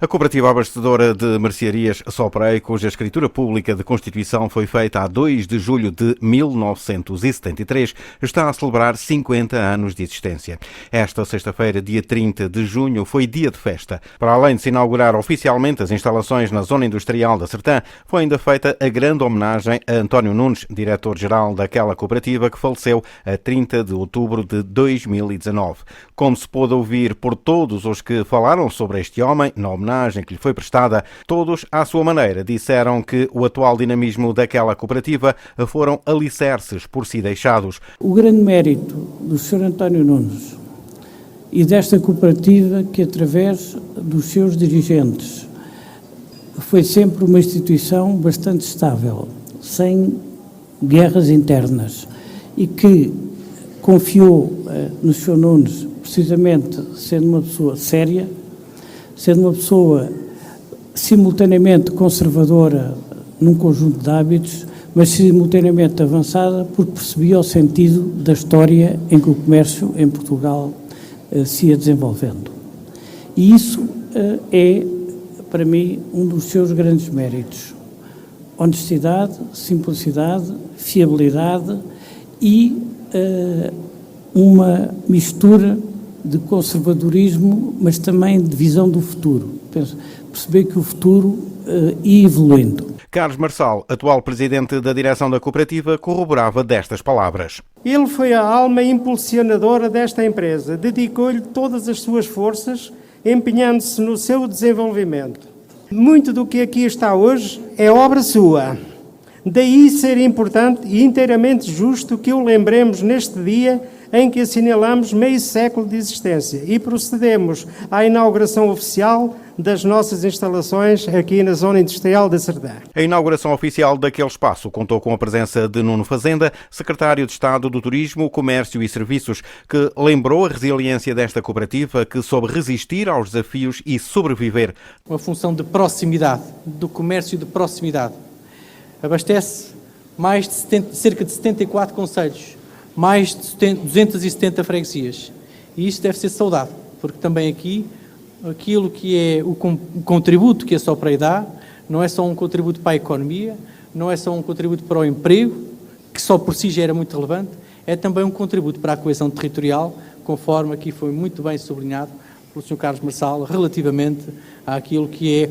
A cooperativa abastecedora de mercearias Soprei, cuja escritura pública de constituição foi feita a 2 de julho de 1973, está a celebrar 50 anos de existência. Esta sexta-feira, dia 30 de junho, foi dia de festa. Para além de se inaugurar oficialmente as instalações na zona industrial da Sertã, foi ainda feita a grande homenagem a António Nunes, diretor-geral daquela cooperativa que faleceu a 30 de outubro de 2019. Como se pôde ouvir por todos os que falaram sobre este homem, na homenagem que lhe foi prestada, todos, à sua maneira, disseram que o atual dinamismo daquela cooperativa foram alicerces por si deixados. O grande mérito do Sr. António Nunes e desta cooperativa que, através dos seus dirigentes, foi sempre uma instituição bastante estável, sem guerras internas, e que confiou no Sr. Nunes, precisamente sendo uma pessoa séria, sendo uma pessoa simultaneamente conservadora num conjunto de hábitos, mas simultaneamente avançada, porque percebia o sentido da história em que o comércio em Portugal se ia desenvolvendo. E isso é, para mim, um dos seus grandes méritos. Honestidade, simplicidade, fiabilidade e uma mistura de conservadorismo, mas também de visão do futuro. Perceber que o futuro ia evoluindo. Carlos Marçal, atual presidente da direção da cooperativa, corroborava destas palavras. Ele foi a alma impulsionadora desta empresa, dedicou-lhe todas as suas forças, empenhando-se no seu desenvolvimento. Muito do que aqui está hoje é obra sua. Daí ser importante e inteiramente justo que o lembremos neste dia em que assinalamos meio século de existência e procedemos à inauguração oficial das nossas instalações aqui na Zona Industrial da Sertã. A inauguração oficial daquele espaço contou com a presença de Nuno Fazenda, secretário de Estado do Turismo, Comércio e Serviços, que lembrou a resiliência desta cooperativa que soube resistir aos desafios e sobreviver. Uma função de proximidade, do comércio de proximidade. Abastece mais de cerca de 74 concelhos, mais de 270 freguesias. E isto deve ser saudado, porque também aqui, aquilo que é o contributo que a Soprei dá, não é só um contributo para a economia, não é só um contributo para o emprego, que só por si já era muito relevante, é também um contributo para a coesão territorial, conforme aqui foi muito bem sublinhado pelo Sr. Carlos Marçal, relativamente àquilo que é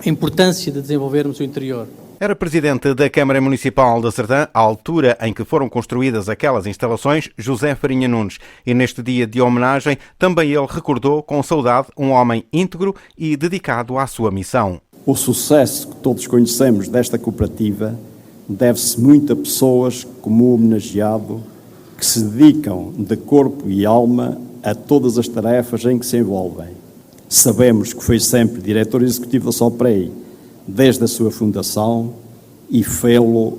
a importância de desenvolvermos o interior. Era presidente da Câmara Municipal da Sertã, à altura em que foram construídas aquelas instalações, José Farinha Nunes. E neste dia de homenagem, também ele recordou com saudade um homem íntegro e dedicado à sua missão. O sucesso que todos conhecemos desta cooperativa deve-se muito a pessoas como o homenageado, que se dedicam de corpo e alma a todas as tarefas em que se envolvem. Sabemos que foi sempre diretor executivo da Soprei, desde a sua fundação, e fê-lo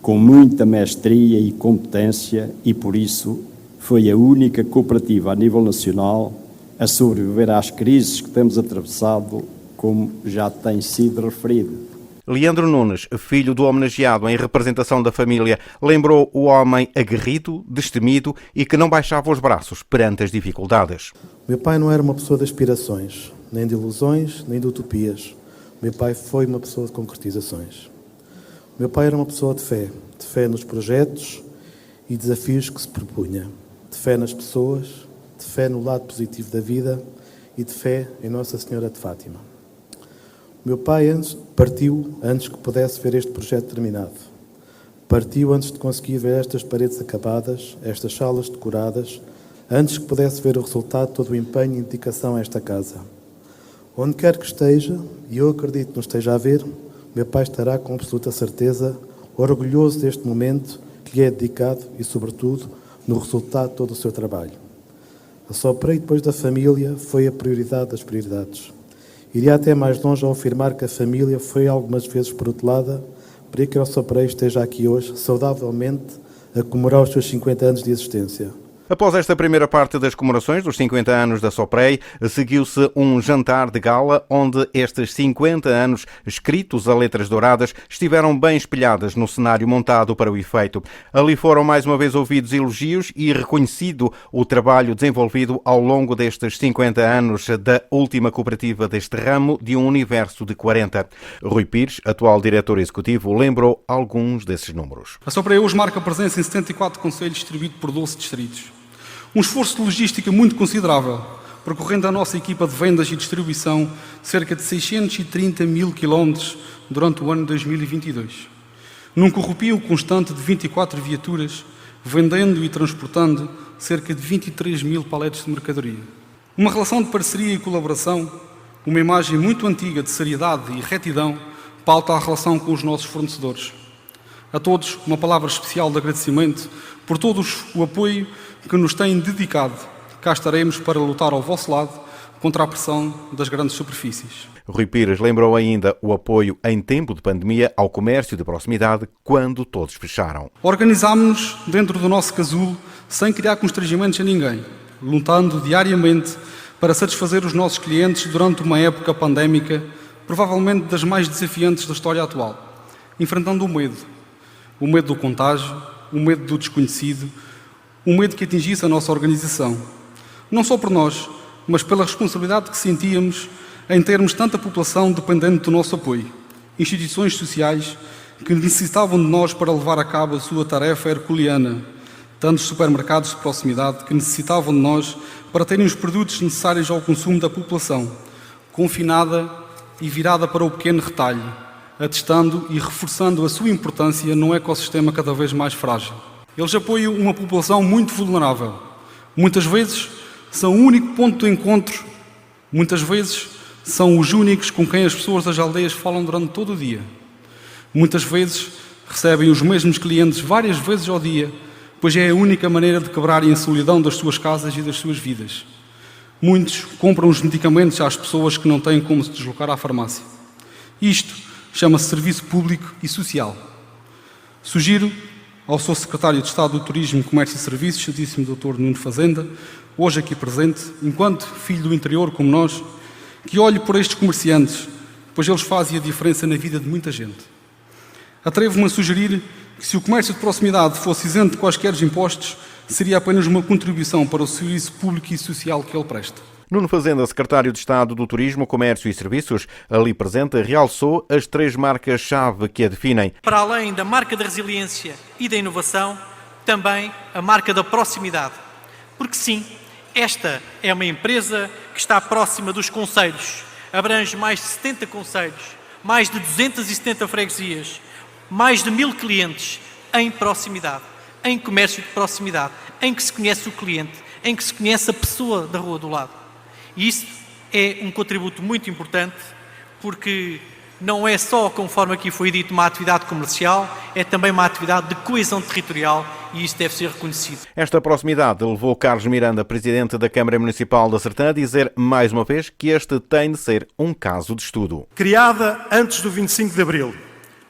com muita mestria e competência, e por isso foi a única cooperativa a nível nacional a sobreviver às crises que temos atravessado, como já tem sido referido. Leandro Nunes, filho do homenageado em representação da família, lembrou o homem aguerrido, destemido e que não baixava os braços perante as dificuldades. Meu pai não era uma pessoa de aspirações, nem de ilusões, nem de utopias. Meu pai foi uma pessoa de concretizações. Meu pai era uma pessoa de fé nos projetos e desafios que se propunha, de fé nas pessoas, de fé no lado positivo da vida e de fé em Nossa Senhora de Fátima. Meu pai partiu antes que pudesse ver este projeto terminado. Partiu antes de conseguir ver estas paredes acabadas, estas salas decoradas, antes que pudesse ver o resultado de todo o empenho e dedicação a esta casa. Onde quer que esteja, e eu acredito que nos esteja a ver, meu pai estará com absoluta certeza orgulhoso deste momento que lhe é dedicado e, sobretudo, no resultado de todo o seu trabalho. A Soprei, depois da família, foi a prioridade das prioridades. Iria até mais longe ao afirmar que a família foi algumas vezes protelada para que a Soprei esteja aqui hoje, saudavelmente, a comemorar os seus 50 anos de existência. Após esta primeira parte das comemorações dos 50 anos da Soprei, seguiu-se um jantar de gala onde estes 50 anos, escritos a letras douradas, estiveram bem espelhadas no cenário montado para o efeito. Ali foram mais uma vez ouvidos elogios e reconhecido o trabalho desenvolvido ao longo destes 50 anos da última cooperativa deste ramo de um universo de 40. Rui Pires, atual diretor executivo, lembrou alguns desses números. A Soprei hoje marca presença em 74 concelhos distribuídos por 12 distritos. Um esforço de logística muito considerável, percorrendo a nossa equipa de vendas e distribuição cerca de 630 mil quilómetros durante o ano 2022. Num corrupio constante de 24 viaturas, vendendo e transportando cerca de 23 mil paletes de mercadoria. Uma relação de parceria e colaboração, uma imagem muito antiga de seriedade e retidão, pauta a relação com os nossos fornecedores. A todos, uma palavra especial de agradecimento por todos o apoio que nos têm dedicado. Cá estaremos para lutar ao vosso lado contra a pressão das grandes superfícies. Rui Pires lembrou ainda o apoio em tempo de pandemia ao comércio de proximidade quando todos fecharam. Organizámos-nos dentro do nosso casulo sem criar constrangimentos a ninguém, lutando diariamente para satisfazer os nossos clientes durante uma época pandémica, provavelmente das mais desafiantes da história atual, enfrentando o medo do contágio, o medo do desconhecido, o medo que atingisse a nossa organização. Não só por nós, mas pela responsabilidade que sentíamos em termos tanta população dependente do nosso apoio, instituições sociais que necessitavam de nós para levar a cabo a sua tarefa herculeana, tantos supermercados de proximidade que necessitavam de nós para terem os produtos necessários ao consumo da população, confinada e virada para o pequeno retalho, atestando e reforçando a sua importância num ecossistema cada vez mais frágil. Eles apoiam uma população muito vulnerável. Muitas vezes são o único ponto de encontro, muitas vezes são os únicos com quem as pessoas das aldeias falam durante todo o dia. Muitas vezes recebem os mesmos clientes várias vezes ao dia, pois é a única maneira de quebrarem a solidão das suas casas e das suas vidas. Muitos compram os medicamentos às pessoas que não têm como se deslocar à farmácia. Isto chama-se serviço público e social. Sugiro ao Sr. Secretário de Estado do Turismo, Comércio e Serviços, Excelentíssimo Dr. Nuno Fazenda, hoje aqui presente, enquanto filho do interior como nós, que olhe por estes comerciantes, pois eles fazem a diferença na vida de muita gente. Atrevo-me a sugerir que se o comércio de proximidade fosse isento de quaisquer impostos, seria apenas uma contribuição para o serviço público e social que ele presta. Nuno Fazenda, secretário de Estado do Turismo, Comércio e Serviços, ali presente, realçou as 3 marcas-chave que a definem. Para além da marca da resiliência e da inovação, também a marca da proximidade. Porque sim, esta é uma empresa que está próxima dos concelhos, abrange mais de 70 concelhos, mais de 270 freguesias, mais de 1000 clientes em proximidade, em comércio de proximidade, em que se conhece o cliente, em que se conhece a pessoa da rua do lado. E isso é um contributo muito importante, porque não é só, conforme aqui foi dito, uma atividade comercial, é também uma atividade de coesão territorial e isso deve ser reconhecido. Esta proximidade levou Carlos Miranda, presidente da Câmara Municipal da Sertã, a dizer mais uma vez que este tem de ser um caso de estudo. Criada antes do 25 de Abril,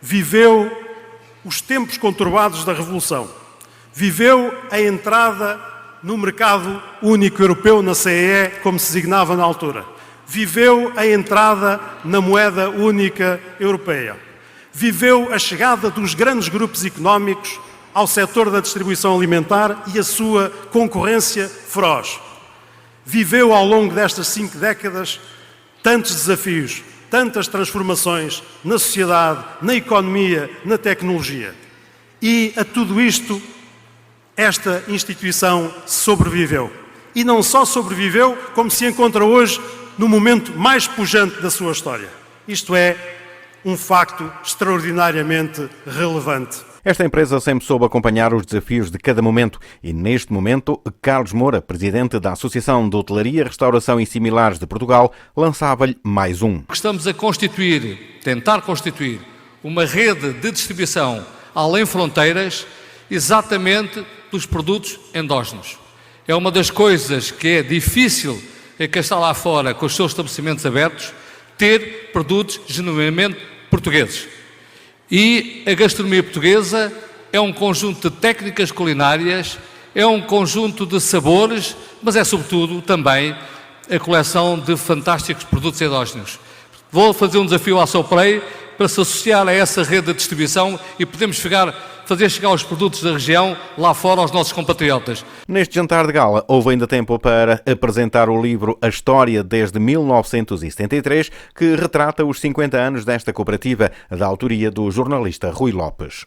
viveu os tempos conturbados da Revolução, viveu a entrada no mercado único europeu, na CEE, como se designava na altura. Viveu a entrada na moeda única europeia. Viveu a chegada dos grandes grupos económicos ao setor da distribuição alimentar e a sua concorrência feroz. Viveu ao longo destas 5 décadas tantos desafios, tantas transformações na sociedade, na economia, na tecnologia. E a tudo isto esta instituição sobreviveu. E não só sobreviveu, como se encontra hoje no momento mais pujante da sua história. Isto é um facto extraordinariamente relevante. Esta empresa sempre soube acompanhar os desafios de cada momento e, neste momento, Carlos Moura, presidente da Associação de Hotelaria, Restauração e Similares de Portugal, lançava-lhe mais um. Estamos a tentar constituir uma rede de distribuição além fronteiras, exatamente dos produtos endógenos. É uma das coisas que é difícil em quem está lá fora com os seus estabelecimentos abertos, ter produtos genuinamente portugueses. E a gastronomia portuguesa é um conjunto de técnicas culinárias é um conjunto de sabores, mas é sobretudo também a coleção de fantásticos produtos endógenos. Vou fazer um desafio à Soprei para se associar a essa rede de distribuição e podemos fazer chegar os produtos da região lá fora aos nossos compatriotas. Neste jantar de gala houve ainda tempo para apresentar o livro A História desde 1973, que retrata os 50 anos desta cooperativa, da autoria do jornalista Rui Lopes.